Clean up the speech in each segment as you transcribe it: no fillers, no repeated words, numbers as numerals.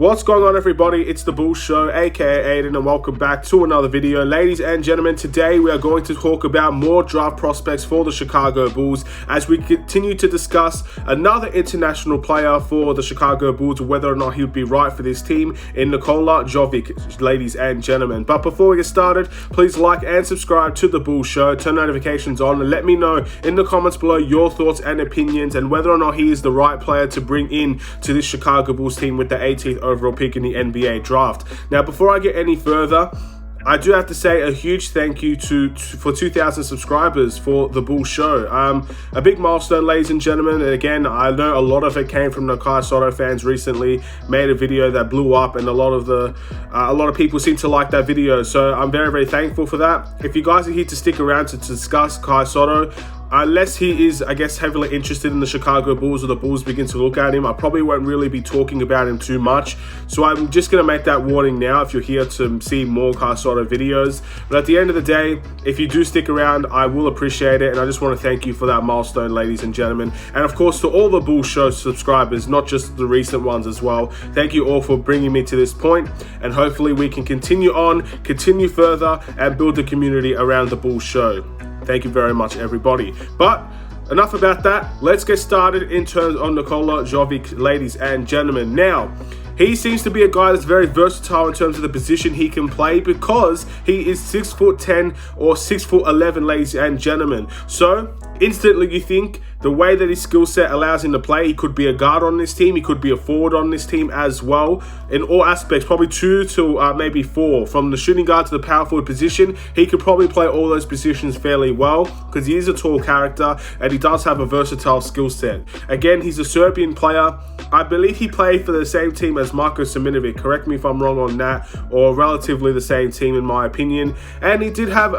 What's going on, everybody? It's the Bull Show, aka Aidan, and welcome back to another video. Ladies and gentlemen, today we are going to talk about more draft prospects for the Chicago Bulls as we continue to discuss another international player for the Chicago Bulls, whether or not he would be right for this team in Nikola Jovic, ladies and gentlemen. But before we get started, please like and subscribe to the Bull Show, turn notifications on, and let me know in the comments below your thoughts and opinions and whether or not he is the right player to bring in to this Chicago Bulls team with the 18th overall pick in the NBA draft. Now, before I get any further, I do have to say a huge thank you for 2,000 subscribers for the Bull Show. A big milestone, ladies and gentlemen. And again, I know a lot of it came from the Nikola Jovic fans recently. Made a video that blew up, and a lot of people seem to like that video. So I'm very, very thankful for that. If you guys are here to stick around to discuss Nikola Jovic, unless he is, I guess, heavily interested in the Chicago Bulls or the Bulls begin to look at him, I probably won't really be talking about him too much. So I'm just going to make that warning now if you're here to see more Nikola Jovic videos. But at the end of the day, if you do stick around, I will appreciate it. And I just want to thank you for that milestone, ladies and gentlemen. And of course, to all the Bull Show subscribers, not just the recent ones as well. Thank you all for bringing me to this point. And hopefully we can continue further, and build the community around the Bull Show. Thank you very much, everybody. But enough about that. Let's get started in terms of Nikola Jovic, ladies and gentlemen. Now, he seems to be a guy that's very versatile in terms of the position he can play because he is 6'10" or 6'11", ladies and gentlemen. So instantly you think the way that his skill set allows him to play, he could be a guard on this team, he could be a forward on this team as well. In all aspects, probably 2 to maybe 4. From the shooting guard to the power forward position, he could probably play all those positions fairly well because he is a tall character and he does have a versatile skill set. Again, he's a Serbian player. I believe he played for the same team as Marko Siminovic. Correct me if I'm wrong on that, or relatively the same team in my opinion. And he did have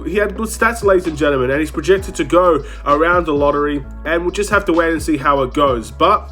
he had good stats, ladies and gentlemen, and he's projected to go around the lottery. And we'll just have to wait and see how it goes. But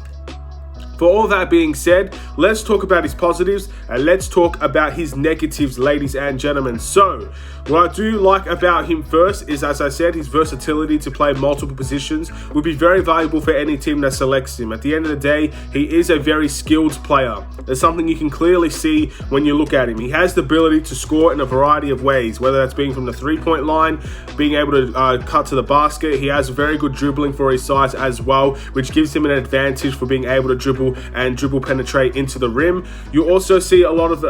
for all that being said, let's talk about his positives and let's talk about his negatives, ladies and gentlemen. So, what I do like about him first is, as I said, his versatility to play multiple positions would be very valuable for any team that selects him. At the end of the day, he is a very skilled player. There's something you can clearly see when you look at him. He has the ability to score in a variety of ways, whether that's being from the three-point line, being able to cut to the basket. He has very good dribbling for his size as well, which gives him an advantage for being able to dribble penetrate into the rim. You also see a lot of,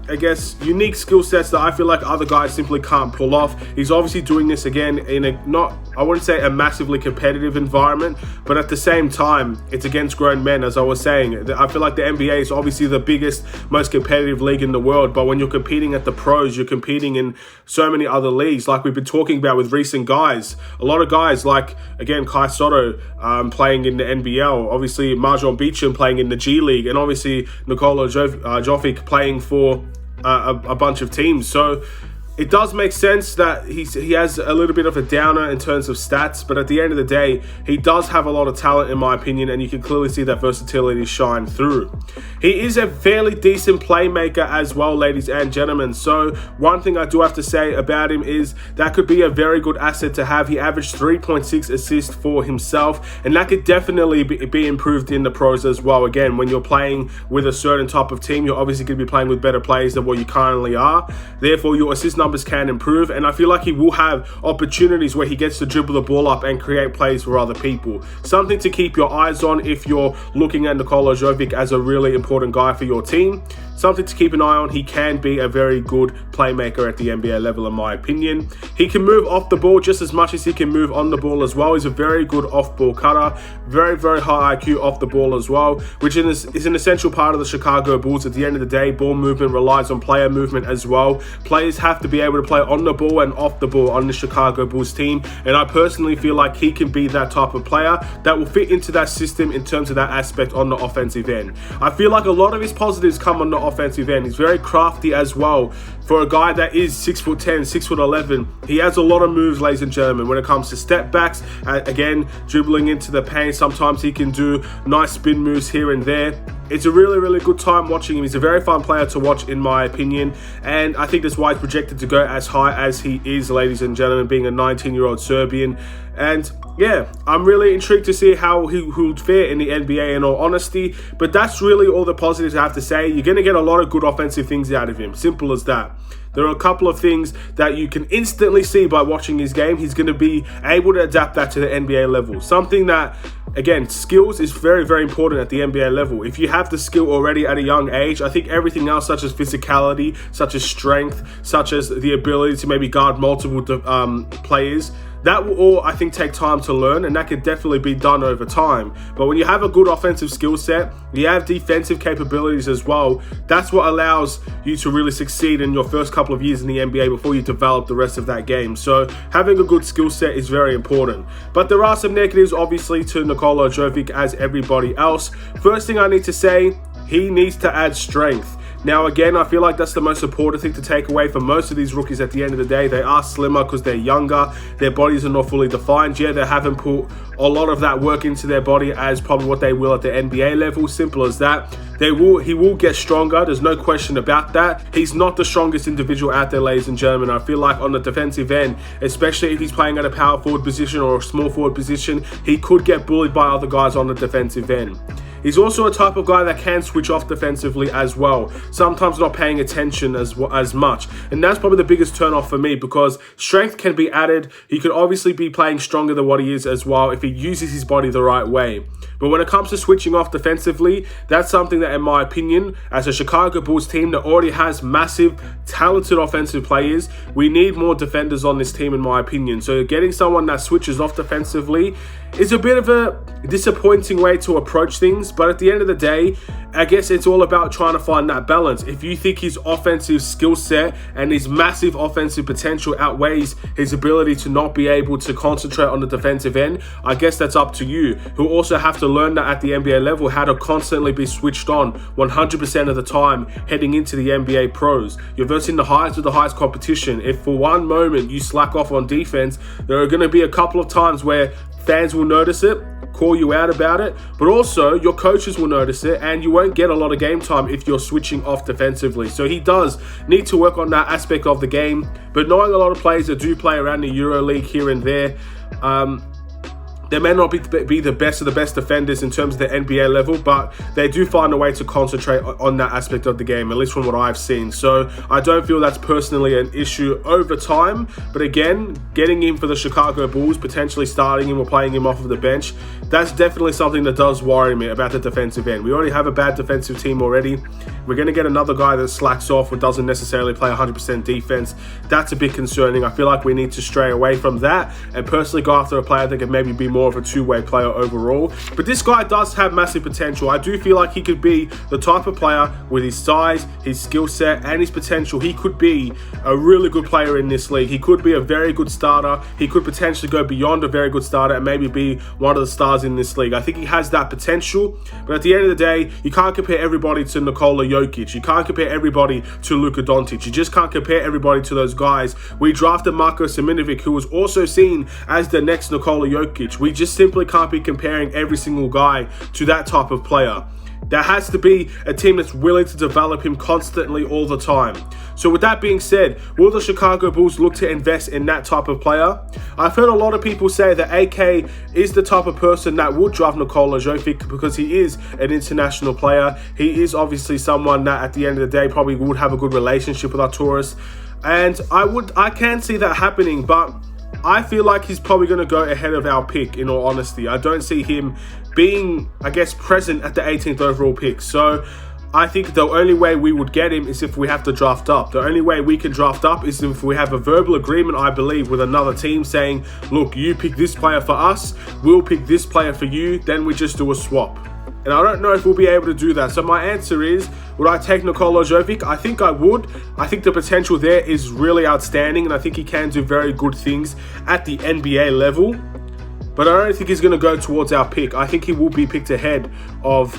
I guess, unique skill sets that I feel like other guys simply can't pull off. He's obviously doing this again in I wouldn't say a massively competitive environment, but at the same time, it's against grown men, as I was saying. I feel like the NBA is obviously the biggest, most competitive league in the world, but when you're competing at the pros, you're competing in so many other leagues, like we've been talking about with recent guys. A lot of guys, like, again, Kai Soto playing in the NBL, obviously Marjon Beecham playing in the G League, and obviously Nikola Jovic playing for a bunch of teams. So it does make sense that he has a little bit of a downer in terms of stats, but at the end of the day, he does have a lot of talent in my opinion, and you can clearly see that versatility shine through. He is a fairly decent playmaker as well, ladies and gentlemen. So one thing I do have to say about him is that could be a very good asset to have. He averaged 3.6 assists for himself, and that could definitely be improved in the pros as well. Again, when you're playing with a certain type of team, you're obviously going to be playing with better players than what you currently are. Therefore, your assist numbers can improve, and I feel like he will have opportunities where he gets to dribble the ball up and create plays for other people. Something to keep your eyes on if you're looking at Nikola Jovic as a really important guy for your team. Something to keep an eye on. He can be a very good playmaker at the NBA level in my opinion. He can move off the ball just as much as he can move on the ball as well. He's a very good off-ball cutter. Very, very high IQ off the ball as well, which is an essential part of the Chicago Bulls. At the end of the day, ball movement relies on player movement as well. Players have to be able to play on the ball and off the ball on the Chicago Bulls team, and I personally feel like he can be that type of player that will fit into that system in terms of that aspect on the offensive end. I feel like a lot of his positives come on the offensive end. He's very crafty as well. For a guy that is 6'10", 6'11", he has a lot of moves, ladies and gentlemen. When it comes to step backs, again, dribbling into the paint, sometimes he can do nice spin moves here and there. it's a really, really good time watching him. He's a very fun player to watch, in my opinion. And I think that's why he's projected to go as high as he is, ladies and gentlemen, being a 19-year-old Serbian. And yeah, I'm really intrigued to see how he would fare in the NBA, in all honesty. But that's really all the positives I have to say. You're going to get a lot of good offensive things out of him. Simple as that. There are a couple of things that you can instantly see by watching his game. He's going to be able to adapt that to the NBA level. Something that, again, skills is very, very important at the NBA level. If you have the skill already at a young age, I think everything else, such as physicality, such as strength, such as the ability to maybe guard multiple players, that will all, I think, take time to learn, and that could definitely be done over time. But when you have a good offensive skill set, you have defensive capabilities as well. That's what allows you to really succeed in your first couple of years in the NBA before you develop the rest of that game. So having a good skill set is very important. But there are some negatives, obviously, to Nikola Jovic as everybody else. First thing I need to say, he needs to add strength. Now, again, I feel like that's the most important thing to take away from most of these rookies at the end of the day. They are slimmer because they're younger. Their bodies are not fully defined. Yeah, they haven't put a lot of that work into their body as probably what they will at the NBA level. Simple as that. He will get stronger. There's no question about that. He's not the strongest individual out there, ladies and gentlemen. I feel like on the defensive end, especially if he's playing at a power forward position or a small forward position, he could get bullied by other guys on the defensive end. He's also a type of guy that can switch off defensively as well, sometimes not paying attention as much. And that's probably the biggest turn-off for me, because strength can be added. He could obviously be playing stronger than what he is as well if he uses his body the right way. But when it comes to switching off defensively, that's something that, in my opinion, as a Chicago Bulls team that already has massive, talented offensive players, we need more defenders on this team, in my opinion. So getting someone that switches off defensively is a bit of a disappointing way to approach things. But at the end of the day, I guess it's all about trying to find that balance. If you think his offensive skill set and his massive offensive potential outweighs his ability to not be able to concentrate on the defensive end, I guess that's up to you. Who also have to learn that at the NBA level, how to constantly be switched on 100% of the time heading into the NBA pros. You're versing the highest of the highest competition. If for one moment you slack off on defense, there are going to be a couple of times where fans will notice it, call you out about it, but also your coaches will notice it, and you won't get a lot of game time if you're switching off defensively. So he does need to work on that aspect of the game. But knowing a lot of players that do play around the EuroLeague here and there, they may not be the best of the best defenders in terms of the NBA level, but they do find a way to concentrate on that aspect of the game, at least from what I've seen. So I don't feel that's personally an issue over time. But again, getting him for the Chicago Bulls, potentially starting him or playing him off of the bench, that's definitely something that does worry me about the defensive end. We already have a bad defensive team already. We're going to get another guy that slacks off or doesn't necessarily play 100% defense. That's a bit concerning. I feel like we need to stray away from that and personally go after a player that can maybe be more of a two-way player overall. But this guy does have massive potential. I do feel like he could be the type of player with his size, his skill set, and his potential. He could be a really good player in this league. He could be a very good starter. He could potentially go beyond a very good starter and maybe be one of the stars in this league. I think he has that potential. But at the end of the day, you can't compare everybody to Nikola Jovic. You can't compare everybody to Luka Doncic. You just can't compare everybody to those guys. We drafted Marko Siminovic, who was also seen as the next Nikola Jovic. We just simply can't be comparing every single guy to that type of player. There has to be a team that's willing to develop him constantly all the time. So with that being said, will the Chicago Bulls look to invest in that type of player? I've heard a lot of people say that AK is the type of person that would draft Nikola Jovic because he is an international player. He is obviously someone that at the end of the day probably would have a good relationship with Artūras. And I can see that happening, but I feel like he's probably going to go ahead of our pick, in all honesty. I don't see him being, I guess, present at the 18th overall pick. So I think the only way we would get him is if we have to draft up. The only way we can draft up is if we have a verbal agreement, I believe, with another team saying, look, you pick this player for us, we'll pick this player for you, then we just do a swap. And I don't know if we'll be able to do that. So my answer is, would I take Nikola Jovic? I think I would. I think the potential there is really outstanding, and I think he can do very good things at the NBA level. But I don't think he's going to go towards our pick. I think he will be picked ahead of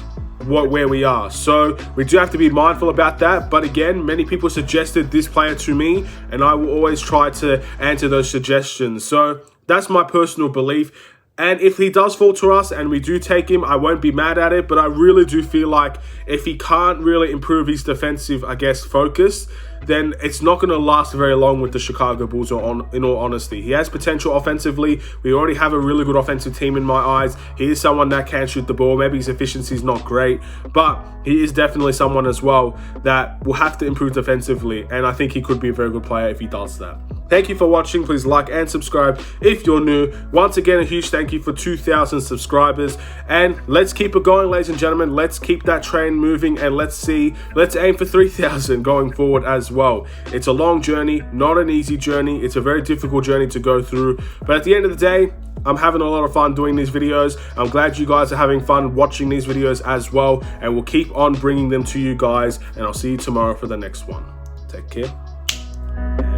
where we are. So we do have to be mindful about that. But again, many people suggested this player to me, and I will always try to answer those suggestions. So that's my personal belief. And if he does fall to us and we do take him, I won't be mad at it. But I really do feel like if he can't really improve his defensive, I guess, focus, then it's not going to last very long with the Chicago Bulls, in all honesty. He has potential offensively. We already have a really good offensive team in my eyes. He is someone that can shoot the ball. Maybe his efficiency is not great, but he is definitely someone as well that will have to improve defensively. And I think he could be a very good player if he does that. Thank you for watching. Please like and subscribe if you're new. Once again, a huge thank you for 2,000 subscribers. And let's keep it going, ladies and gentlemen. Let's keep that train moving, and let's aim for 3,000 going forward as well. It's a long journey, not an easy journey. It's a very difficult journey to go through. But at the end of the day, I'm having a lot of fun doing these videos. I'm glad you guys are having fun watching these videos as well. And we'll keep on bringing them to you guys. And I'll see you tomorrow for the next one. Take care.